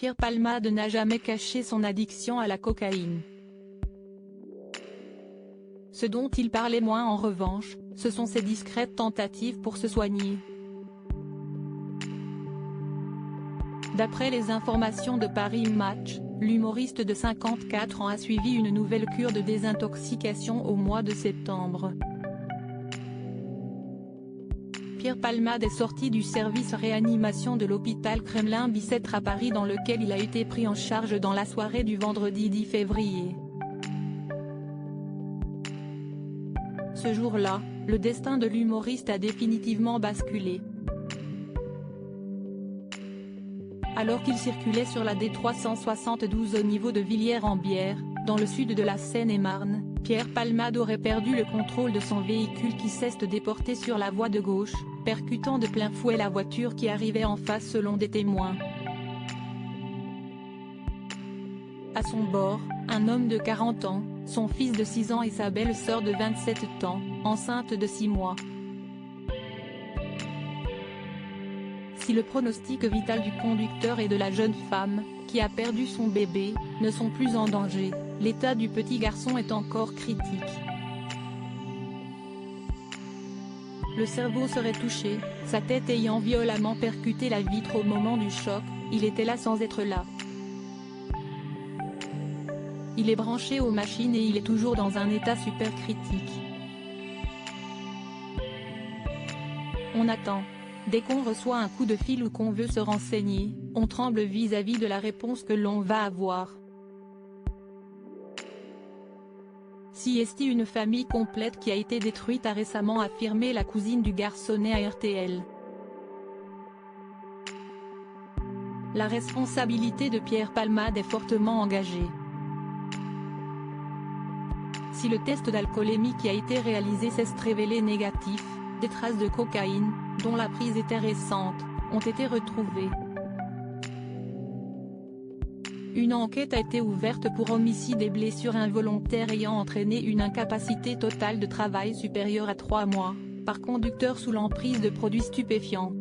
Pierre Palmade n'a jamais caché son addiction à la cocaïne. Ce dont il parlait moins en revanche, ce sont ses discrètes tentatives pour se soigner. D'après les informations de Paris Match, l'humoriste de 54 ans a suivi une nouvelle cure de désintoxication au mois de septembre. Pierre Palmade est sorti du service réanimation de l'hôpital Kremlin-Bicêtre à Paris dans lequel il a été pris en charge dans la soirée du vendredi 10 février. Ce jour-là, le destin de l'humoriste a définitivement basculé. Alors qu'il circulait sur la D372 au niveau de Villiers-en-Bière, dans le sud de la Seine-et-Marne, Pierre Palmade aurait perdu le contrôle de son véhicule qui s'est déporté sur la voie de gauche, percutant de plein fouet la voiture qui arrivait en face selon des témoins. À son bord, un homme de 40 ans, son fils de 6 ans et sa belle-sœur de 27 ans, enceinte de 6 mois. Si le pronostic vital du conducteur et de la jeune femme, qui a perdu son bébé, ne sont plus en danger, l'état du petit garçon est encore critique. Le cerveau serait touché, sa tête ayant violemment percuté la vitre au moment du choc, il était là sans être là. Il est branché aux machines et il est toujours dans un état super critique. On attend. Dès qu'on reçoit un coup de fil ou qu'on veut se renseigner, on tremble vis-à-vis de la réponse que l'on va avoir. Si est une famille complète qui a été détruite, a récemment affirmé la cousine du garçonnet à RTL. La responsabilité de Pierre Palmade est fortement engagée. Si le test d'alcoolémie qui a été réalisé s'est révélé négatif, des traces de cocaïne, dont la prise était récente, ont été retrouvées. Une enquête a été ouverte pour homicide et blessures involontaires ayant entraîné une incapacité totale de travail supérieure à 3 mois, par conducteur sous l'emprise de produits stupéfiants.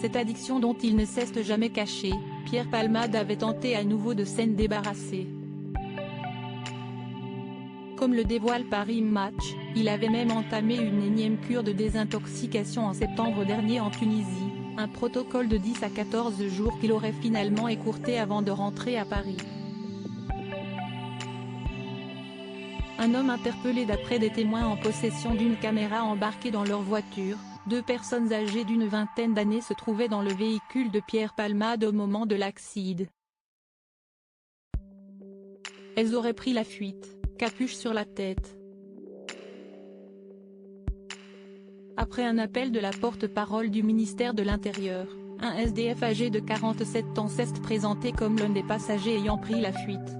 Cette addiction dont il ne s'est jamais caché, Pierre Palmade avait tenté à nouveau de s'en débarrasser. Comme le dévoile Paris Match, il avait même entamé une énième cure de désintoxication en septembre dernier en Tunisie, un protocole de 10 à 14 jours qu'il aurait finalement écourté avant de rentrer à Paris. Un homme interpellé d'après des témoins en possession d'une caméra embarquée dans leur voiture, 2 personnes âgées d'une vingtaine d'années se trouvaient dans le véhicule de Pierre Palmade au moment de l'accident. Elles auraient pris la fuite, capuche sur la tête. Après un appel de la porte-parole du ministère de l'Intérieur, un SDF âgé de 47 ans s'est présenté comme l'un des passagers ayant pris la fuite.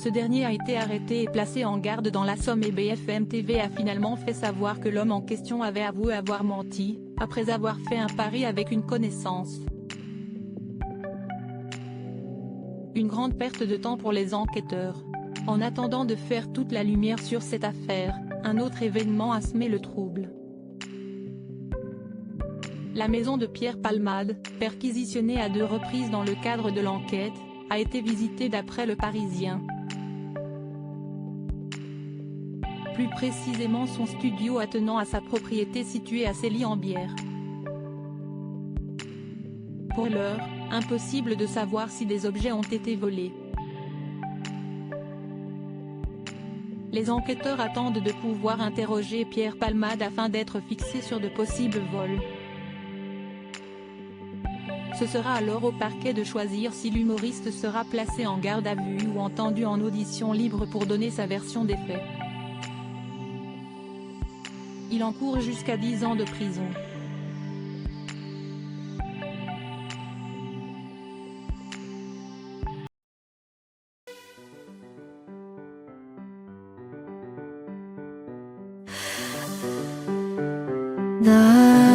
Ce dernier a été arrêté et placé en garde dans la Somme et BFM TV a finalement fait savoir que l'homme en question avait avoué avoir menti, après avoir fait un pari avec une connaissance. Une grande perte de temps pour les enquêteurs. En attendant de faire toute la lumière sur cette affaire, un autre événement a semé le trouble. La maison de Pierre Palmade, perquisitionnée à 2 reprises dans le cadre de l'enquête, a été visitée d'après Le Parisien. Plus précisément son studio attenant à sa propriété située à Célie-en-Bière. Pour l'heure, impossible de savoir si des objets ont été volés. Les enquêteurs attendent de pouvoir interroger Pierre Palmade afin d'être fixés sur de possibles vols. Ce sera alors au parquet de choisir si l'humoriste sera placé en garde à vue ou entendu en audition libre pour donner sa version des faits. Il encourt jusqu'à 10 ans de prison. 날